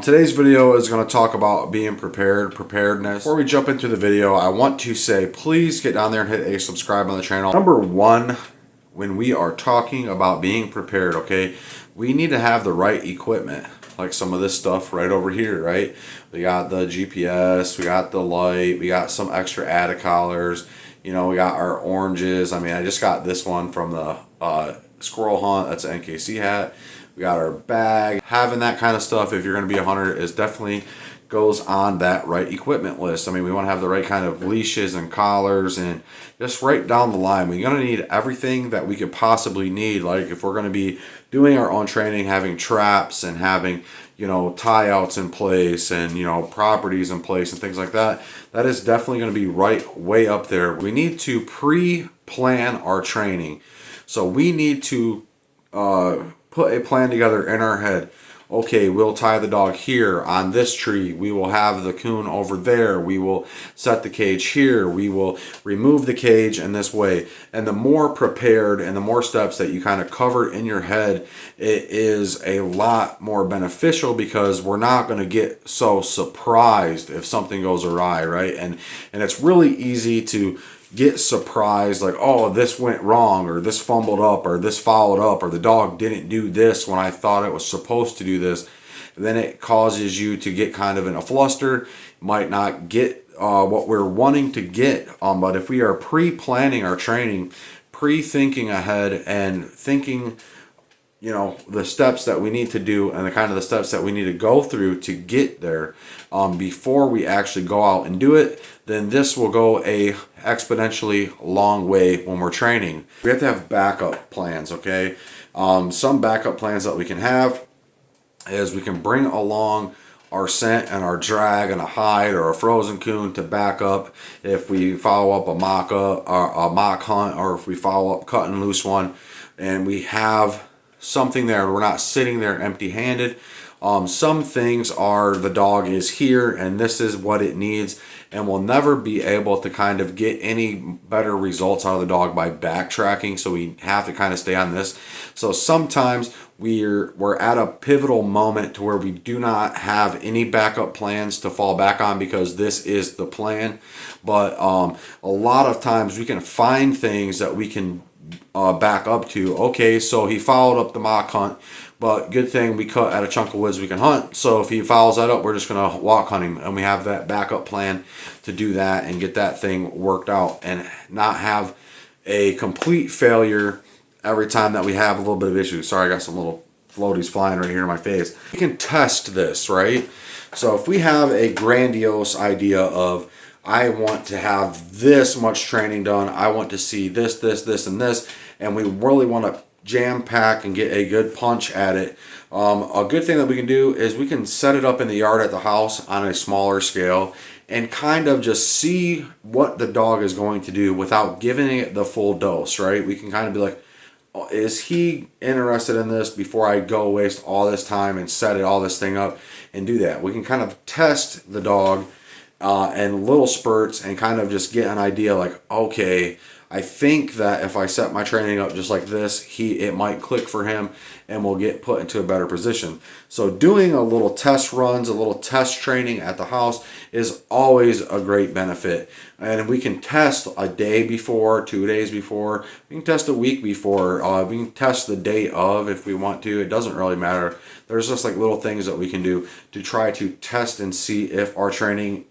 Today's video is going to talk about being preparedness. Before we jump into the video, I want to say please get down there and hit a subscribe on the channel. Number one, when we are talking about being prepared, okay, we need to have the right equipment. Like some of this stuff right over here, right? We got the GPS, we got the light, we got some extra added collars, we got our oranges. I mean, I just got this one from the squirrel hunt. That's an NKC hat. We got our bag. Having that kind of stuff, if you're going to be a hunter, is definitely goes on that right equipment list. I mean, we want to have the right kind of leashes and collars and just right down the line. We're going to need everything that we could possibly need. Like if we're going to be doing our own training, having traps and having, tie outs in place and, properties in place and things like that, that is definitely going to be right way up there. We need to pre-plan our training. So we need to put a plan together in our head. Okay, we'll tie the dog here on this tree. We will have the coon over there. We will set the cage here. We will remove the cage in this way. And the more prepared and the more steps that you kind of cover in your head, it is a lot more beneficial because we're not going to get so surprised if something goes awry, right? And it's really easy to get surprised, like, oh, this went wrong, or this fumbled up, or this fouled up, or the dog didn't do this when I thought it was supposed to do this. Then it causes you to get kind of in a fluster, might not get what we're wanting to get. But if we are pre-planning our training, pre-thinking ahead and thinking, the steps that we need to do and the kind of the steps that we need to go through to get there before we actually go out and do it, then this will go a exponentially long way when we're training. We have to have backup plans, okay? Some backup plans that we can have is we can bring along our scent and our drag and a hide or a frozen coon to back up if we follow up a mock hunt, or if we follow up cut and loose one, and we have something there. We're not sitting there empty-handed. Some things are the dog is here and this is what it needs, and we'll never be able to kind of get any better results out of the dog by backtracking, so we have to kind of stay on this. So sometimes we're at a pivotal moment to where we do not have any backup plans to fall back on because this is the plan. But a lot of times we can find things that we can back up to. Okay, so he followed up the mock hunt, but good thing we cut at a chunk of woods we can hunt. So if he follows that up, we're just going to walk hunt him, and we have that backup plan to do that and get that thing worked out and not have a complete failure every time that we have a little bit of issues. Sorry, I got some little floaties flying right here in my face. We can test this, right? So if we have a grandiose idea of, I want to have this much training done, I want to see this, and this, and we really want to jam pack and get a good punch at it. A good thing that we can do is we can set it up in the yard at the house on a smaller scale and kind of just see what the dog is going to do without giving it the full dose, right? We can kind of be like, is he interested in this before I go waste all this time and set all this thing up and do that? We can kind of test the dog in little spurts and kind of just get an idea like, okay, I think that if I set my training up just like this, it might click for him and we'll get put into a better position. So doing a little test runs, a little test training at the house is always a great benefit. And we can test a day before, 2 days before, we can test a week before, we can test the day of if we want to. It doesn't really matter. There's just like little things that we can do to try to test and see if our training,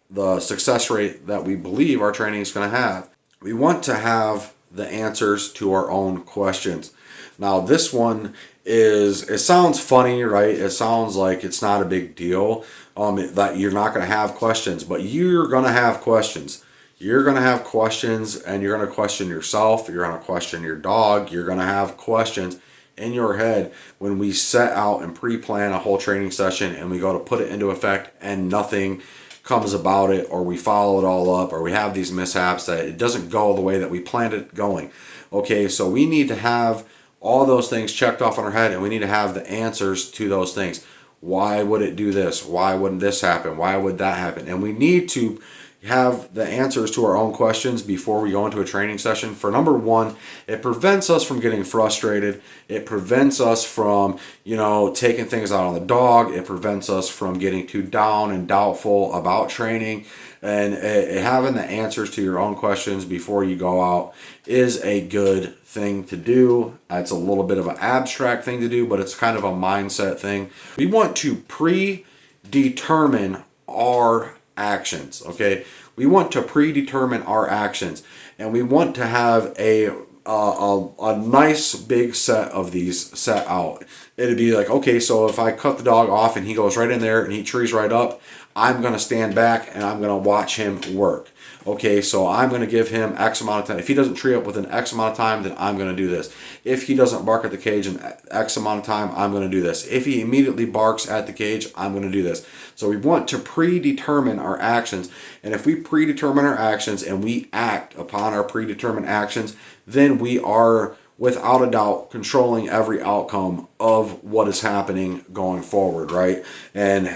the success rate that we believe our training is going to have. We want to have the answers to our own questions. Now this one it sounds funny, right? It sounds like it's not a big deal that you're not going to have questions, but you're going to have questions. You're going to have questions, and you're going to question yourself. You're going to question your dog. You're going to have questions in your head when we set out and pre-plan a whole training session and we go to put it into effect and nothing comes about it, or we follow it all up, or we have these mishaps that it doesn't go the way that we planned it going. Okay, so we need to have all those things checked off on our head, and we need to have the answers to those things. Why would it do this? Why wouldn't this happen? Why would that happen? And we need to have the answers to our own questions before we go into a training session. For number one, it prevents us from getting frustrated. It prevents us from, taking things out on the dog. It prevents us from getting too down and doubtful about training. And having the answers to your own questions before you go out is a good thing to do. It's a little bit of an abstract thing to do, but it's kind of a mindset thing. We want to predetermine our actions. Okay, we want to predetermine our actions, and we want to have a nice big set of these set out. It'd be like, okay, so if I cut the dog off and he goes right in there and he trees right up, I'm going to stand back and I'm going to watch him work. Okay, so I'm going to give him X amount of time. If he doesn't tree up within X amount of time, then I'm going to do this. If he doesn't bark at the cage in X amount of time, I'm going to do this. If he immediately barks at the cage, I'm going to do this. So we want to predetermine our actions. And if we predetermine our actions and we act upon our predetermined actions, then we are, without a doubt, controlling every outcome of what is happening going forward, right? And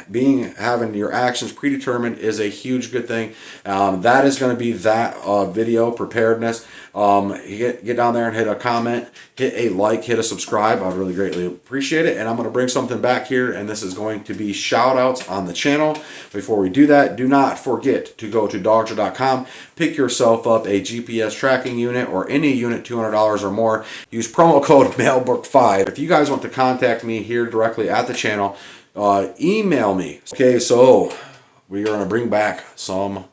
having your actions predetermined is a huge good thing. That is going to be that video, preparedness. Get down there and hit a comment, hit a like, hit a subscribe. I'd really greatly appreciate it. And I'm going to bring something back here, and this is going to be shout outs on the channel. Before we do that, do not forget to go to dogger.com, pick yourself up a GPS tracking unit or any unit $200 or more. Use promo code MailBook5. If you guys want to contact me here directly at the channel, email me. Okay, so we are going to bring back some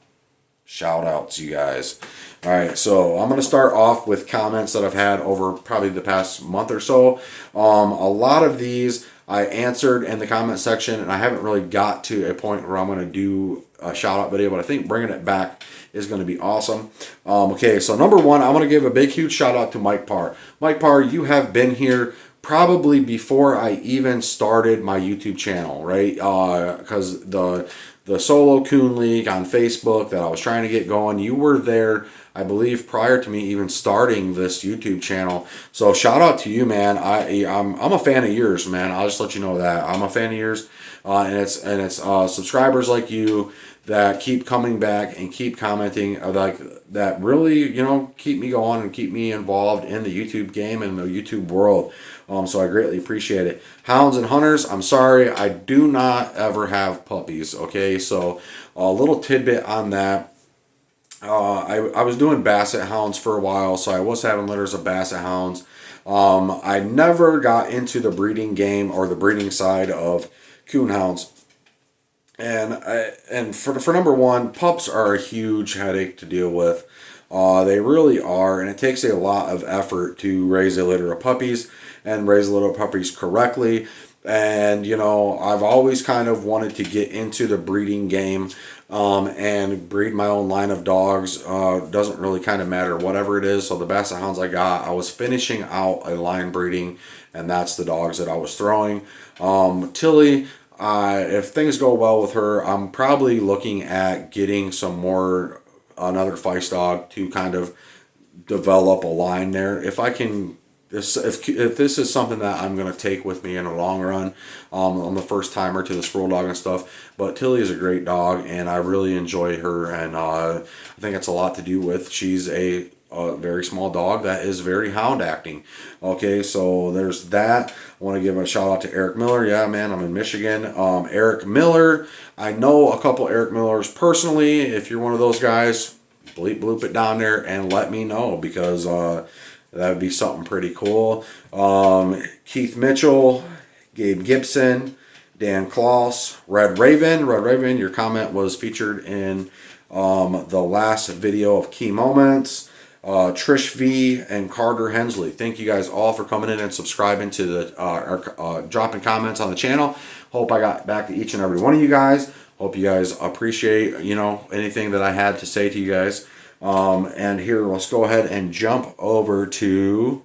shout outs, you guys. All right, so I'm going to start off with comments that I've had over probably the past month or so. A lot of these I answered in the comment section, and I haven't really got to a point where I'm going to do a shout out video, but I think bringing it back is going to be awesome. Okay, so number one, I want to give a big, huge shout out to Mike Parr. Mike Parr, you have been here probably before I even started my YouTube channel, right? Because the Solo Coon League on Facebook that I was trying to get going, you were there, I believe, prior to me even starting this YouTube channel. So shout out to you, man. I'm a fan of yours, man. I'll just let you know that I'm a fan of yours, and it's subscribers like you that keep coming back and keep commenting, like that really, keep me going and keep me involved in the YouTube game and the YouTube world. So I greatly appreciate it. Hounds and hunters, I'm sorry, I do not ever have puppies. Okay, so a little tidbit on that. I was doing basset hounds for a while, so I was having litters of basset hounds. I never got into the breeding game or the breeding side of coonhounds. And for number one, pups are a huge headache to deal with. They really are, and it takes a lot of effort to raise a litter of puppies and raise a litter of puppies correctly. And I've always kind of wanted to get into the breeding game and breed my own line of dogs. Doesn't really kind of matter whatever it is. So the basset hounds I got, I was finishing out a line breeding, and that's the dogs that I was throwing. Tilly, if things go well with her, I'm probably looking at getting another feist dog to kind of develop a line there. If I can, if this is something that I'm going to take with me in the long run, I'm the first timer to the squirrel dog and stuff. But Tilly is a great dog, and I really enjoy her, and I think it's a lot to do with she's a very small dog that is very hound acting. Okay, so there's that. I want to give a shout out to Eric Miller. Yeah, man, I'm in Michigan. Eric Miller, I know a couple Eric Millers personally. If you're one of those guys, bloop it down there and let me know, because that would be something pretty cool. Keith Mitchell, Gabe Gibson, Dan Kloss, Red Raven. Red Raven, your comment was featured in the last video of Key Moments. Trish V and Carter Hensley, thank you guys all for coming in and subscribing to the dropping comments on the channel. Hope I got back to each and every one of you guys. Hope you guys appreciate anything that I had to say to you guys. And here, let's go ahead and jump over to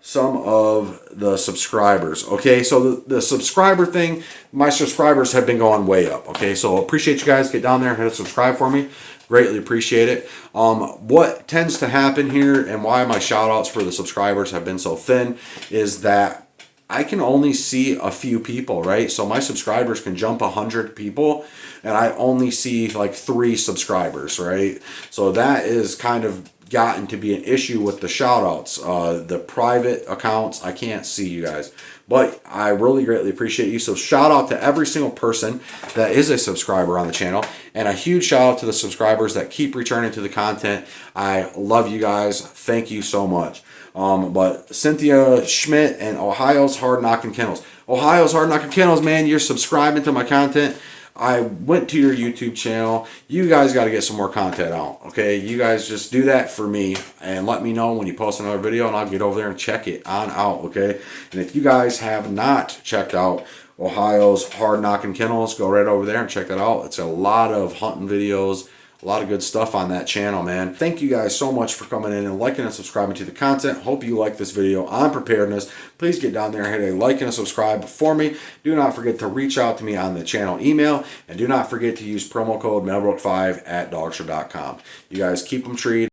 some of the subscribers. Okay, so the subscriber thing, my subscribers have been going way up. Okay, so appreciate you guys. Get down there and hit subscribe for me. Greatly appreciate it. What tends to happen here, and why my shout outs for the subscribers have been so thin, is that I can only see a few people, right? So my subscribers can jump 100 people and I only see like 3 subscribers, right? So that is kind of gotten to be an issue with the shout outs. The private accounts, I can't see you guys. But I really greatly appreciate you. So shout out to every single person that is a subscriber on the channel. And a huge shout out to the subscribers that keep returning to the content. I love you guys. Thank you so much. But Cynthia Schmidt and Ohio's Hard Knockin' Kennels. Ohio's Hard Knockin' Kennels, man, you're subscribing to my content. I went to your YouTube channel. You guys got to get some more content out, okay? You guys just do that for me and let me know when you post another video and I'll get over there and check it on out, okay? And if you guys have not checked out Ohio's Hard Knockin' Kennels, go right over there and check that out. It's a lot of hunting videos, a lot of good stuff on that channel, man. Thank you guys so much for coming in and liking and subscribing to the content. Hope you like this video on preparedness. Please get down there and hit a like and a subscribe for me. Do not forget to reach out to me on the channel email. And do not forget to use promo code Melbrook5 at dogshop.com. You guys keep them treed.